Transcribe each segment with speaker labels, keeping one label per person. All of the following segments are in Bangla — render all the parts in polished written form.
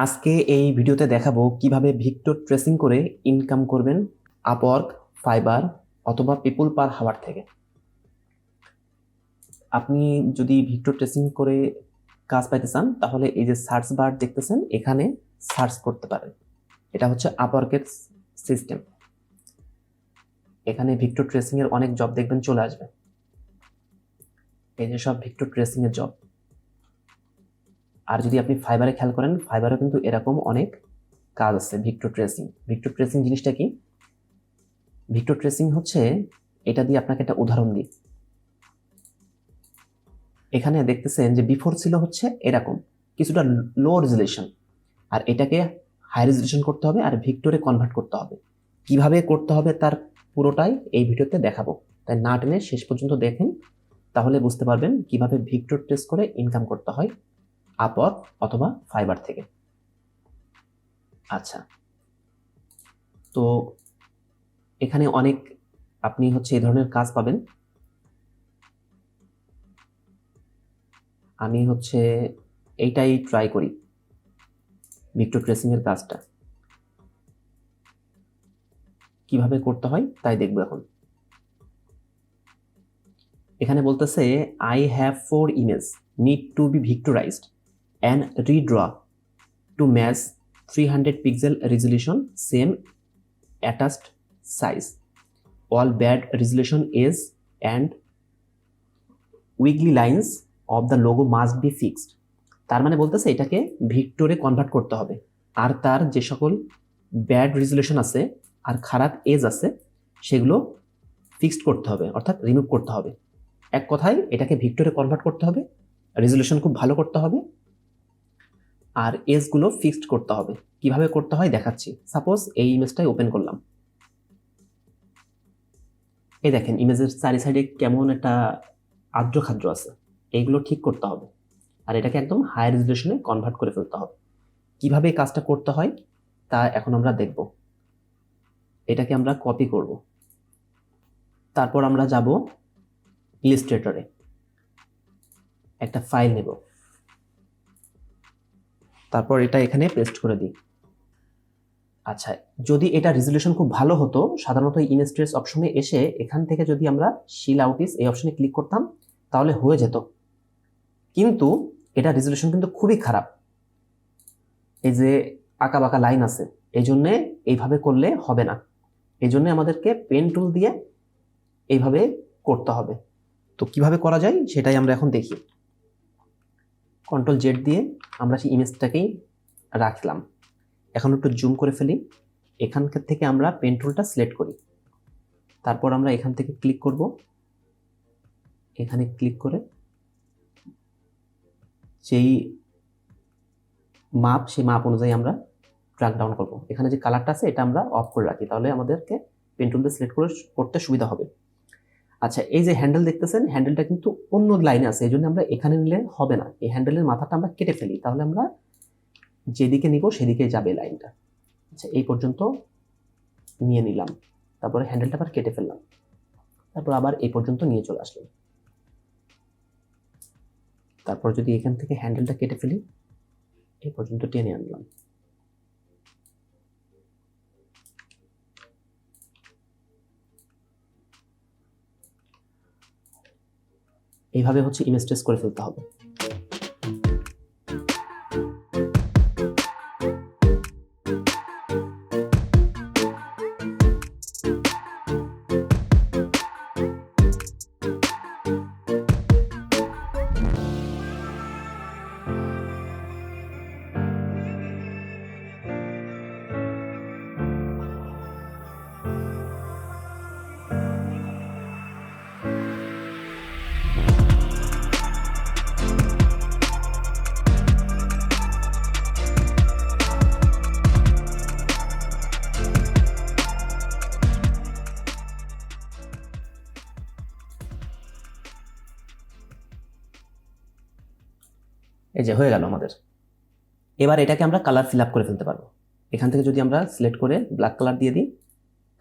Speaker 1: আজকে এই ভিডিওতে দেখাবো কিভাবে ভিক্টর ট্রেসিং করে ইনকাম করবেন আপওয়ার্ক, ফাইবার অথবা পিপল পার হাওয়ার থেকে। আপনি যদি ভিক্টর ট্রেসিং করে কাজ পাইতে চান তাহলে এই যে সার্চ বার দেখতেছেন, এখানে সার্চ করতে পারেন। এটা হচ্ছে আপওয়ার্কের সিস্টেম। এখানে ভিক্টর ট্রেসিং এর অনেক জব দেখবেন চলে আসবে। এই যে সব ভিক্টর ট্রেসিং এর জব। আর যদি আপনি ফাইবারে খেয়াল করেন, ফাইবারে কিন্তু এরকম অনেক কাজ আছে ভিক্টর ট্রেসিং। ভিক্টর ট্রেসিং জিনিসটা কি? ভিক্টর ট্রেসিং হচ্ছে, এটা দিয়ে আপনাকে একটা উদাহরণ দিই। এখানে দেখতেছেন যে বিফোর ছিল হচ্ছে এরকম কিছুটা লো রেজুলেশন, আর এটাকে হাই রেজুলেশন করতে হবে আর ভিক্টরে কনভার্ট করতে হবে। কিভাবে করতে হবে তার পুরোটাই এই ভিডিওতে দেখাবো, তাই না টেনে শেষ পর্যন্ত দেখেন, তাহলে বুঝতে পারবেন কিভাবে ভিক্টর ট্রেস করে ইনকাম করতে হয় আপওয়ার্ক অথবা ফাইবার থেকে। আচ্ছা, তো এখানে অনেক আপনি হচ্ছে এই ধরনের কাজ পাবেন। আমি হচ্ছে এইটাই ট্রাই করি, ভিক্টর ট্রেসিং এর কাজটা কিভাবে করতে হয় তাই দেখবো এখন। এখানে বলতেছে I have 4 image need to be vectorised and redraw to match 300 pixel resolution, same attached size, all bad resolution edge and wiggly lines of the logo must be fixed. তার মানে বলতেছে এটাকে ভিক্টরে কনভার্ট করতে হবে, আর তার যে সকল ব্যাড রেজুলেশন আছে আর খারাপ এজ আছে সেগুলো ফিক্সড করতে হবে, অর্থাৎ রিমুভ করতে হবে। এক কথায় এটাকে ভিক্টরে কনভার্ট করতে হবে, রেজুলেশন খুব ভালো করতে হবে, আর এজগুলো ফিক্সড করতে হবে। কিভাবে করতে হয় দেখাচ্ছি। সাপোজ এই ইমেজটাই ওপেন করলাম, এই দেখেন ইমেজের চারি সাইডে কেমন একটা আর্দ্র খাদ্র আছে, এইগুলো ঠিক করতে হবে, আর এটাকে একদম হাই রেজুলেশনে কনভার্ট করে ফেলতে হবে। কিভাবে এই কাজটা করতে হয় তা এখন আমরা দেখব। এটাকে আমরা কপি করব, তারপর আমরা যাব ইলাস্ট্রেটরে, একটা ফাইল নেব, তারপর এটা এখানে পেস্ট করে দিই। আচ্ছা, যদি এটা রেজুলেশন খুব ভালো হতো, সাধারণত ইমেজ ট্রেস অপশনে এসে এখান থেকে যদি আমরা শিল আউটিস এই অপশনে ক্লিক করতাম তাহলে হয়ে যেত, কিন্তু এটা রেজুলেশন কিন্তু খুবই খারাপ। এই যে আঁকা বাঁকা লাইন আছে, এই জন্যে এইভাবে করলে হবে না। এই জন্য আমাদেরকে পেন টুল দিয়ে এইভাবে করতে হবে। তো কিভাবে করা যায় সেটাই আমরা এখন দেখি। কন্ট্রোল জেড দিয়ে আমরা সেই ইমেজটাকেই রাখলাম। এখন একটু জুম করে ফেলি। এখানকার থেকে আমরা পেন টুলটা সিলেক্ট করি, তারপর আমরা এখান থেকে ক্লিক করব, এখানে ক্লিক করে যেই মাপ সেই মাপ অনুযায়ী আমরা ড্র্যাগ ডাউন করব। এখানে যে কালারটা আছে এটা আমরা অফ করে রাখি, তাহলে আমাদেরকে পেন টুল দিয়ে সিলেক্ট করে করতে সুবিধা হবে। আচ্ছা, এই যে হ্যান্ডেল দেখতেছেন, হ্যান্ডেলটা কিন্তু অন্য লাইনে আছে, এই জন্য আমরা এখানে নিলে হবে না। এই হ্যান্ডেলের মাথাটা আমরা কেটে ফেলি, তাহলে আমরা যেদিকে নিব সেদিকে যাবে লাইনটা। আচ্ছা, এই পর্যন্ত নিয়ে নিলাম, তারপরে হ্যান্ডেলটা আবার কেটে ফেললাম, তারপর আবার এই পর্যন্ত নিয়ে চলে আসলাম। তারপর যদি এখান থেকে হ্যান্ডেলটা কেটে ফেলি, এই পর্যন্ত টেনে আনলাম। এইভাবে হচ্ছে ইমেজ ট্রেস করে ফেলতে হবে। এই যে হয়ে গেল আমাদের। এবার এটাকে আমরা কালার ফিল আপ করে ফেলতে পারবো। এখান থেকে যদি আমরা সিলেক্ট করে ব্ল্যাক কালার দিয়ে দিই,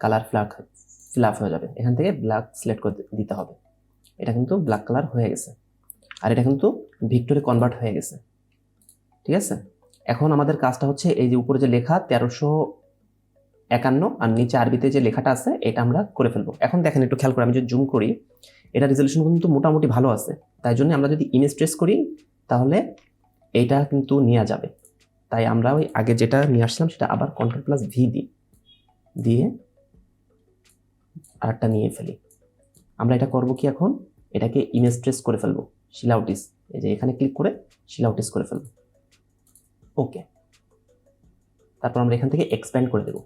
Speaker 1: কালার ফিল আপ হয়ে যাবে। এখান থেকে ব্ল্যাক সিলেক্ট করে দিতে হবে। এটা কিন্তু ব্ল্যাক কালার হয়ে গেছে, আর এটা কিন্তু ভিক্টরে কনভার্ট হয়ে গেছে। ঠিক আছে, এখন আমাদের কাজটা হচ্ছে এই যে উপরে যে লেখা 1351 আর নিচে আরবিতে যে লেখাটা আছে এটা আমরা করে ফেলবো। এখন দেখেন একটু খেয়াল করে আমি যদি জুম করি, এটা রেজলিউশন কিন্তু মোটামুটি ভালো আছে। তাই জন্য আমরা যদি ইমেজ ট্রেস করি তাহলে এইটা কিন্তু নেওয়া যাবে। তাই আমরা ওই আগে যেটা নিয়ে আসলাম সেটা আবার Ctrl+V দিয়ে আরেকটা নিয়ে ফেলি। আমরা এটা করব কি, এখন এটাকে ইমেজ ট্রেস করে ফেলবো, শিলাউটিস, এই যে এখানে ক্লিক করে শিলাউটিস করে ফেলবো। ওকে, তারপর আমরা এখান থেকে এক্সপ্যান্ড করে দেব।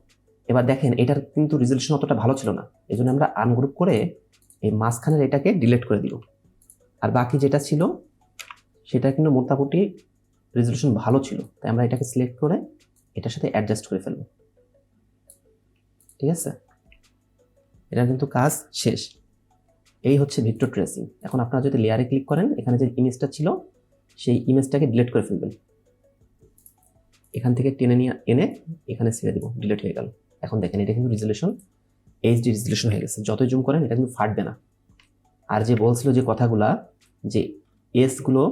Speaker 1: এবার দেখেন এটার কিন্তু রেজলিউশন অতটা ভালো ছিল না, এই জন্য আমরা আনগ্রুপ করে এই মাঝখানের এটাকে ডিলিট করে দিব। আর বাকি যেটা ছিল সেটা কিন্তু মোটামুটি রেজলিউশন ভালো ছিল, তাই আমরা এটাকে সিলেক্ট করে এটার সাথে অ্যাডজাস্ট করে ফেলবো। ঠিক আছে, এটা কিন্তু কাজ শেষ। এই হচ্ছে ভেক্টর ট্রেসিং। এখন আপনারা যদি লেয়ারে ক্লিক করেন, এখানে যে ইমেজটা ছিল সেই ইমেজটাকে ডিলিট করে ফেলবেন। এখান থেকে টেনে নিয়ে এনে এখানে ছেড়ে দিব, ডিলিট হয়ে গেল। এখন দেখেন এটা কিন্তু রেজলিউশন এইচডি রেজলিউশন হয়ে গেছে। যতই জুম করেন এটা কিন্তু ফাটবে না। আর যে বলছিল যে কথাগুলা, যে এসগুলো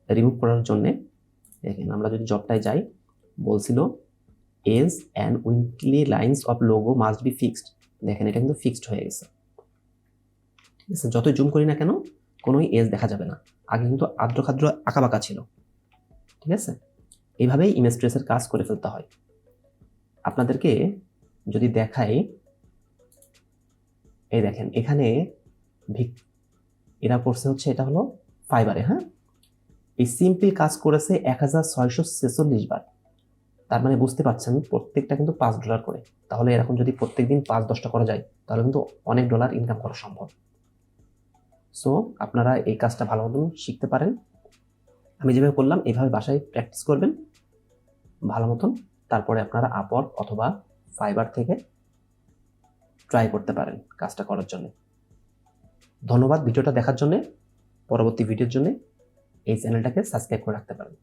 Speaker 1: রিমুভ করার জন্যে, দেখেন আমরা যদি জবটায় যাই, বলছিল age and weekly lines of logo must be fixed. দেখেন এটা কিন্তু ফিক্সড হয়ে গেছে। ঠিক আছে, যতই জুম করি না কেন কোনোই এজ দেখা যাবে না। আগে কিন্তু আদ্র আঁকাবাঁকা ছিল। ঠিক আছে, এইভাবেই ইমেজ ট্রেসের কাজ করে ফেলতে হয়। আপনাদেরকে যদি দেখাই, এই দেখেন এখানে এরা করছে হচ্ছে, এটা হলো ফাইবারে। হ্যাঁ, এই সিম্পল কাজ করেছে 1646 বার। তার মানে বুঝতে পারছেন প্রত্যেকটা কিন্তু $5 করে। তাহলে এরকম যদি প্রত্যেকদিন 5-10টা করা যায় তাহলে কিন্তু অনেক ডলার ইনকাম করা সম্ভব। সো আপনারা এই কাজটা ভালো মতন শিখতে পারেন। আমি যেভাবে করলাম এইভাবে বাসায় প্র্যাকটিস করবেন ভালো মতন, তারপরে আপনারা আপওয়ার্ক অথবা ফাইবার থেকে ট্রাই করতে পারেন কাজটা করার জন্য। ধন্যবাদ ভিডিওটা দেখার জন্য। পরবর্তী ভিডিওর জন্য এই চ্যানেলটাকে সাবস্ক্রাইব করে রাখতে পারেন।